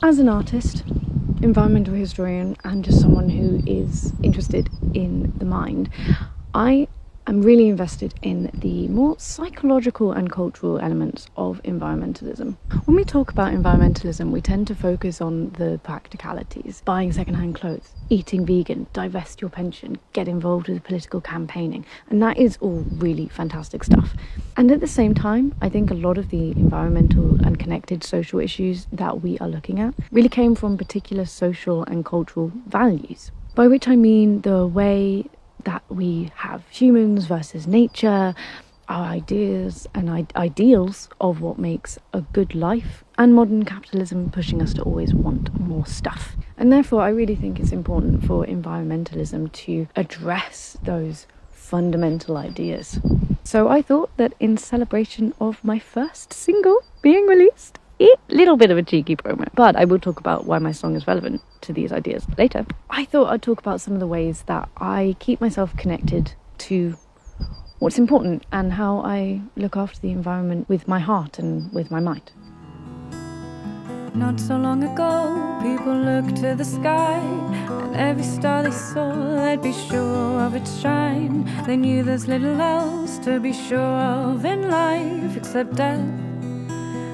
As an artist, environmental historian, and just someone who is interested in the mind, I am really invested in the more psychological and cultural elements of environmentalism. When we talk about environmentalism, we tend to focus on the practicalities: buying secondhand clothes, eating vegan, divest your pension, get involved with political campaigning, and that is all really fantastic stuff. And at the same time, I think a lot of the environmental and connected social issues that we are looking at really came from particular social and cultural values, by which I mean the way that we have humans versus nature, our ideas and ideals of what makes a good life, and modern capitalism pushing us to always want more stuff. And therefore, I really think it's important for environmentalism to address those fundamental ideas. So I thought that in celebration of my first single being released, a little bit of a cheeky promo, but I will talk about why my song is relevant to these ideas later. I thought I'd talk about some of the ways that I keep myself connected to what's important and how I look after the environment with my heart and with my mind. Not so long ago, people looked to the sky, and every star they saw, they'd be sure of its shine. They knew there's little else to be sure of in life except death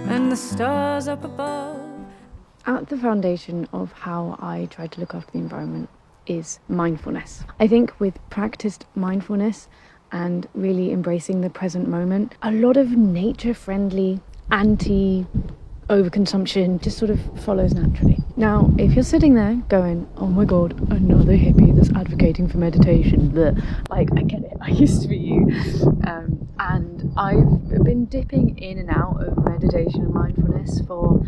and the stars up above. At the foundation of how I try to look after the environment is mindfulness. I think with practiced mindfulness and really embracing the present moment, a lot of nature-friendly, anti-overconsumption just sort of follows naturally. Now, if you're sitting there going, oh my god, another hippie that's advocating for meditation, I get it, I used to be you. And I've been dipping in and out of meditation and mindfulness for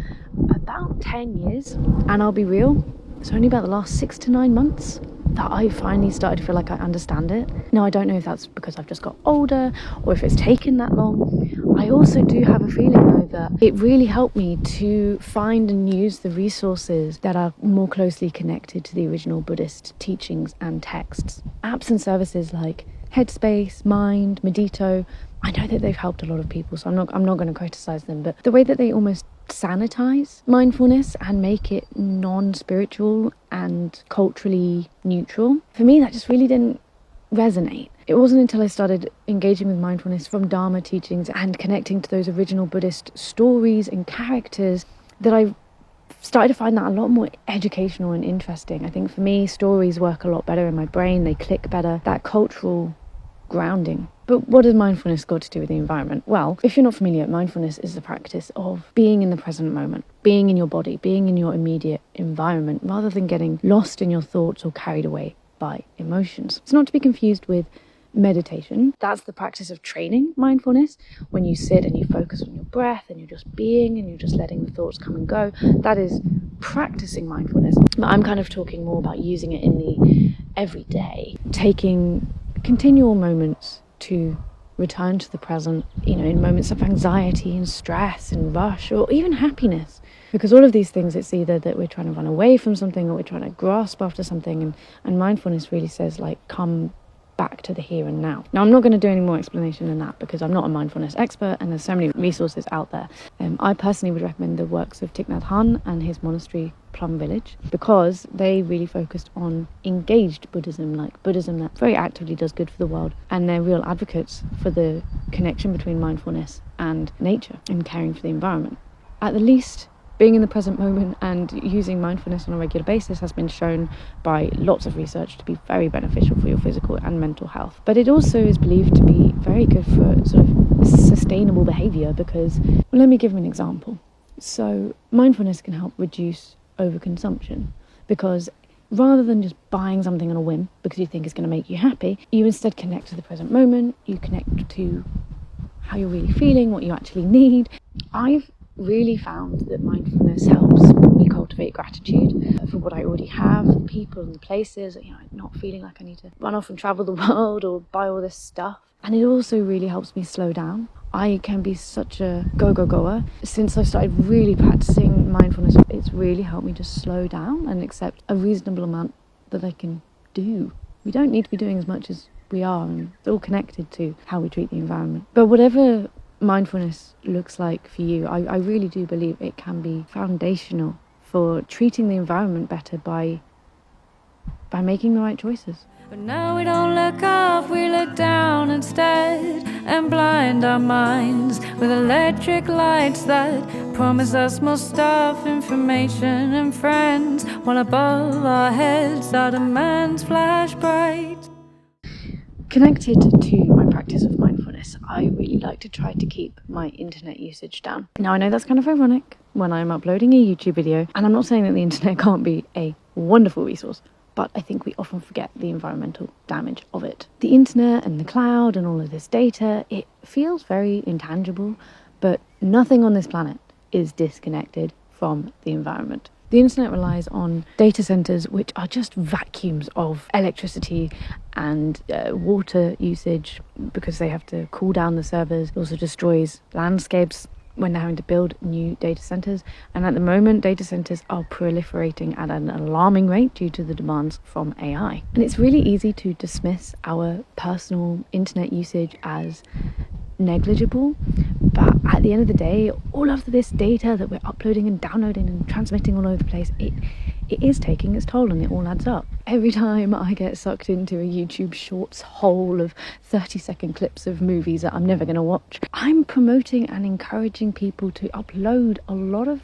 about 10 years. And I'll be real, it's only about the last 6 to 9 months that I finally started to feel like I understand it. Now, I don't know if that's because I've just got older or if it's taken that long. I also do have a feeling, though, that it really helped me to find and use the resources that are more closely connected to the original Buddhist teachings and texts. Apps and services like Headspace, Mind, Medito, I know that they've helped a lot of people, so I'm not going to criticize them, but the way that they almost sanitize mindfulness and make it non-spiritual and culturally neutral, for me that just really didn't resonate. It wasn't until I started engaging with mindfulness from Dharma teachings and connecting to those original Buddhist stories and characters that I started to find that a lot more educational and interesting. I think for me, stories work a lot better in my brain, they click better, that cultural grounding. But what has mindfulness got to do with the environment? Well, if you're not familiar, mindfulness is the practice of being in the present moment, being in your body, being in your immediate environment, rather than getting lost in your thoughts or carried away by emotions. It's not to be confused with meditation. That's the practice of training mindfulness, when you sit and you focus on your breath and you're just being and you're just letting the thoughts come and go. That is practicing mindfulness. But I'm kind of talking more about using it in the everyday, taking continual moments to return to the present, in moments of anxiety and stress and rush or even happiness. Because all of these things, it's either that we're trying to run away from something or we're trying to grasp after something. And mindfulness really says, come back to the here and now. Now, I'm not going to do any more explanation than that because I'm not a mindfulness expert and there's so many resources out there. I personally would recommend the works of Thich Nhat Hanh and his monastery Plum Village, because they really focused on engaged Buddhism, like Buddhism that very actively does good for the world, and they're real advocates for the connection between mindfulness and nature and caring for the environment. At the least, being in the present moment and using mindfulness on a regular basis has been shown by lots of research to be very beneficial for your physical and mental health. But it also is believed to be very good for sort of sustainable behaviour because, let me give an example. So mindfulness can help reduce overconsumption, because rather than just buying something on a whim because you think it's going to make you happy, you instead connect to the present moment, you connect to how you're really feeling, what you actually need. I've really found that mindfulness helps me cultivate gratitude for what I already have, the people and the places, not feeling like I need to run off and travel the world or buy all this stuff. And it also really helps me slow down. I can be such a go-go-goer. Since I started really practicing mindfulness, it's really helped me just slow down and accept a reasonable amount that I can do. We don't need to be doing as much as we are, and it's all connected to how we treat the environment. But whatever mindfulness looks like for you, I really do believe it can be foundational for treating the environment better by making the right choices. But now we don't look up, we look down instead, and blind our minds with electric lights that promise us more stuff, information and friends, while above our heads our demands flash bright. Connected to my practice of mindfulness, I really like to try to keep my internet usage down. Now, I know that's kind of ironic when I'm uploading a YouTube video, and I'm not saying that the internet can't be a wonderful resource, but I think we often forget the environmental damage of it. The internet and the cloud and all of this data, it feels very intangible, but nothing on this planet is disconnected from the environment. The internet relies on data centers, which are just vacuums of electricity and water usage because they have to cool down the servers. It also destroys landscapes when they're having to build new data centers. And at the moment, data centers are proliferating at an alarming rate due to the demands from AI. And it's really easy to dismiss our personal internet usage as negligible, but at the end of the day, all of this data that we're uploading and downloading and transmitting all over the place, it is taking its toll, and it all adds up. Every time I get sucked into a YouTube Shorts hole of 30-second clips of movies that I'm never going to watch, I'm promoting and encouraging people to upload a lot of,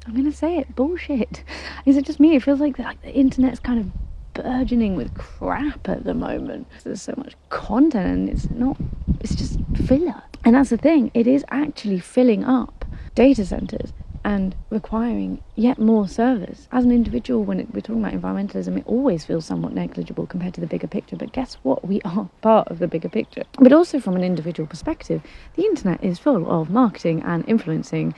I'm going to say it, bullshit. Is it just me? It feels like the internet's kind of burgeoning with crap at the moment. There's so much content and it's just filler. And that's the thing, it is actually filling up data centers and requiring yet more servers. As an individual, when we're talking about environmentalism, it always feels somewhat negligible compared to the bigger picture, but guess what? We are part of the bigger picture. But also from an individual perspective, the internet is full of marketing and influencing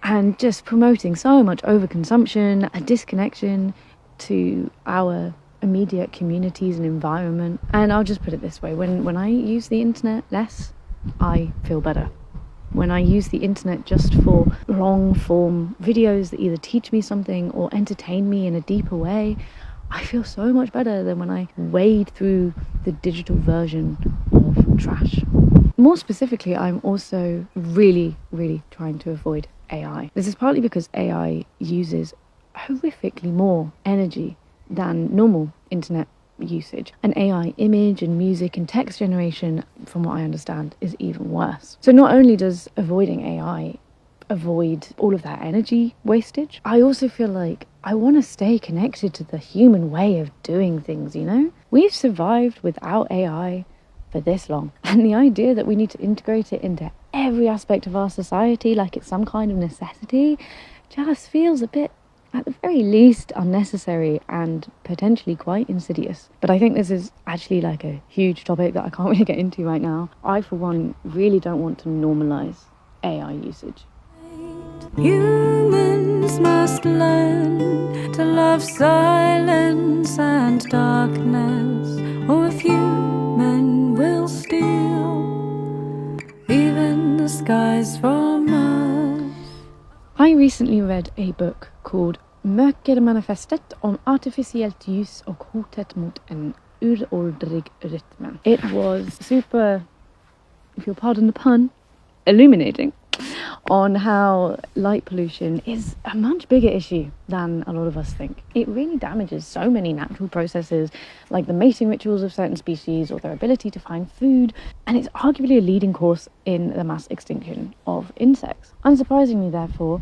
and just promoting so much overconsumption, a disconnection to our immediate communities and environment. And I'll just put it this way, when I use the internet less, I feel better. When I use the internet just for long form videos that either teach me something or entertain me in a deeper way, I feel so much better than when I wade through the digital version of trash. More specifically, I'm also really, really trying to avoid AI. This is partly because AI uses horrifically more energy than normal internet usage. And AI image and music and text generation, from what I understand, is even worse. So not only does avoiding AI avoid all of that energy wastage, I also feel like I want to stay connected to the human way of doing things, you know? We've survived without AI for this long, and the idea that we need to integrate it into every aspect of our society like it's some kind of necessity just feels a bit, at the very least, unnecessary and potentially quite insidious. But I think this is actually like a huge topic that I can't really get into right now. I, for one, really don't want to normalise AI usage. Humans must learn to love silence and darkness, or a few men will steal even the skies from us. I recently read a book called Mörkermanifestet om artificiellt ljus och hotet mot en uråldrig rytm. It was super, if you'll pardon the pun, illuminating on how light pollution is a much bigger issue than a lot of us think. It really damages so many natural processes, like the mating rituals of certain species or their ability to find food, and it's arguably a leading cause in the mass extinction of insects. Unsurprisingly, therefore,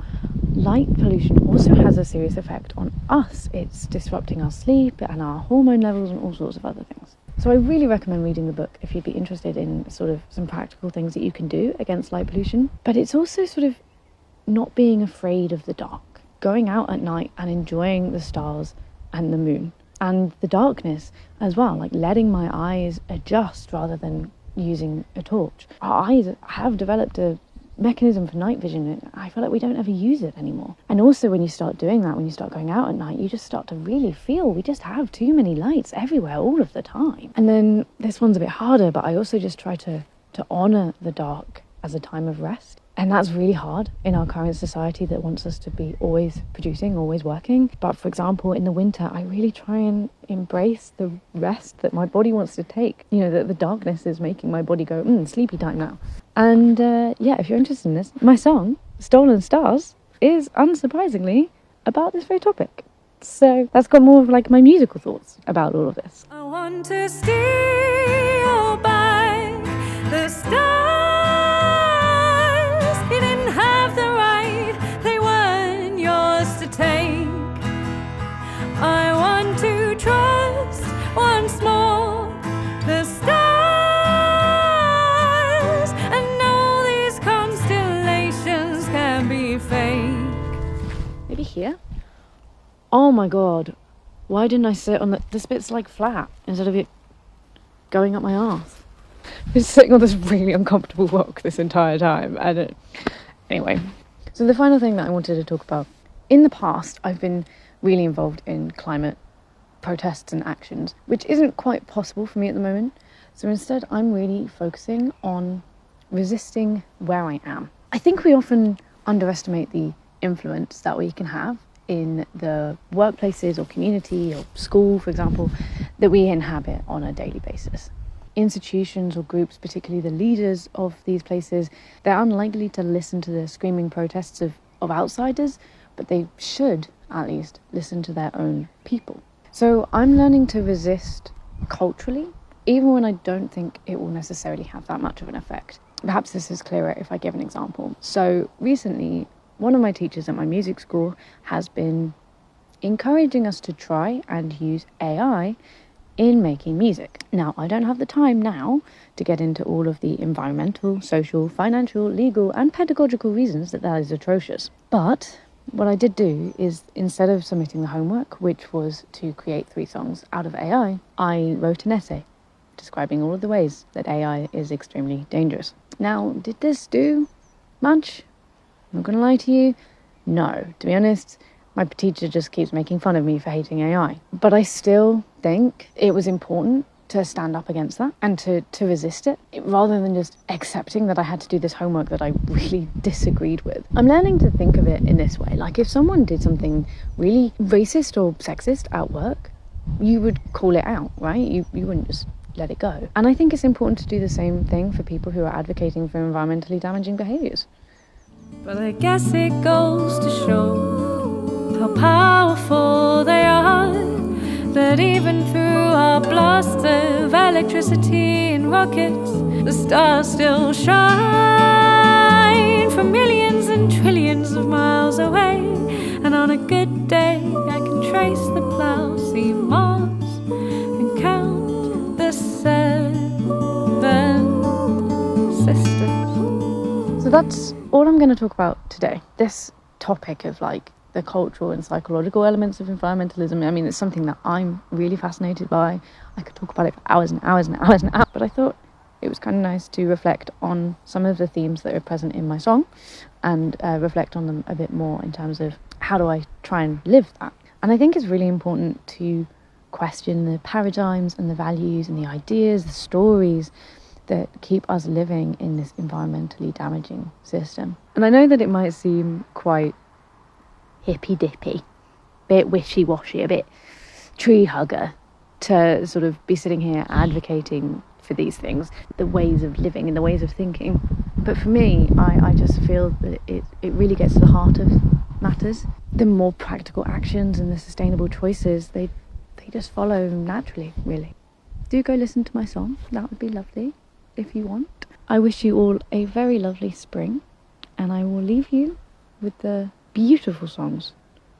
light pollution also has a serious effect on us. It's disrupting our sleep and our hormone levels and all sorts of other things. So I really recommend reading the book if you'd be interested in sort of some practical things that you can do against light pollution. But it's also sort of not being afraid of the dark, going out at night and enjoying the stars and the moon and the darkness as well, like letting my eyes adjust rather than using a torch. Our eyes have developed a mechanism for night vision. I feel like we don't ever use it anymore. And also when you start doing that, when you start going out at night, you just start to really feel we just have too many lights everywhere all of the time. And then this one's a bit harder, but I also just try to honor the dark as a time of rest. And that's really hard in our current society that wants us to be always producing, always working. But for example, in the winter, I really try and embrace the rest that my body wants to take. You know, that the darkness is making my body go, sleepy time now. And yeah, if you're interested in this, my song, Stolen Stars, is unsurprisingly about this very topic. So that's got more of like my musical thoughts about all of this. I want to steal back the stars. You didn't have the right, they weren't yours to take. I want to trust once more the stars and know these constellations can be fake. Maybe here? Oh my god, why didn't I sit on this bit's like flat instead of it going up my arse? I've been sitting on this really uncomfortable rock this entire time. Anyway, so the final thing that I wanted to talk about. In the past, I've been really involved in climate protests and actions, which isn't quite possible for me at the moment. So instead, I'm really focusing on resisting where I am. I think we often underestimate the influence that we can have in the workplaces or community or school, for example, that we inhabit on a daily basis. Institutions or groups, particularly the leaders of these places, they're unlikely to listen to the screaming protests of outsiders, but they should at least listen to their own people. So I'm learning to resist culturally, even when I don't think it will necessarily have that much of an effect. Perhaps this is clearer if I give an example. So recently, one of my teachers at my music school has been encouraging us to try and use AI in making music. Now, I don't have the time now to get into all of the environmental, social, financial, legal, and pedagogical reasons that is atrocious. But what I did do is, instead of submitting the homework, which was to create 3 songs out of AI, I wrote an essay describing all of the ways that AI is extremely dangerous. Now, did this do much? I'm not going to lie to you. No, to be honest, my teacher just keeps making fun of me for hating AI. But I still think it was important to stand up against that and to resist it, rather than just accepting that I had to do this homework that I really disagreed with. I'm learning to think of it in this way. Like, if someone did something really racist or sexist at work, you would call it out, right? You wouldn't just let it go. And I think it's important to do the same thing for people who are advocating for environmentally damaging behaviours. But I guess it goes to show how powerful they are, that even through our blast of electricity and rockets, the stars still shine from millions and trillions of miles away. And on a good day, I can trace the clouds, see Mars, and count the 7 sisters. So that's all I'm going to talk about today. This topic of like the cultural and psychological elements of environmentalism, I mean, it's something that I'm really fascinated by. I could talk about it for hours and hours and hours and hours, but I thought it was kind of nice to reflect on some of the themes that are present in my song and reflect on them a bit more in terms of how do I try and live that. And I think it's really important to question the paradigms and the values and the ideas, the stories that keep us living in this environmentally damaging system. And I know that it might seem quite hippy-dippy, a bit wishy-washy, a bit tree hugger to sort of be sitting here advocating for these things, the ways of living and the ways of thinking. But for me, I just feel that it really gets to the heart of matters. The more practical actions and the sustainable choices, they just follow naturally, really. Do go listen to my song, that would be lovely if you want. I wish you all a very lovely spring, and I will leave you with the beautiful songs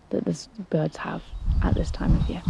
that the birds have at this time of year.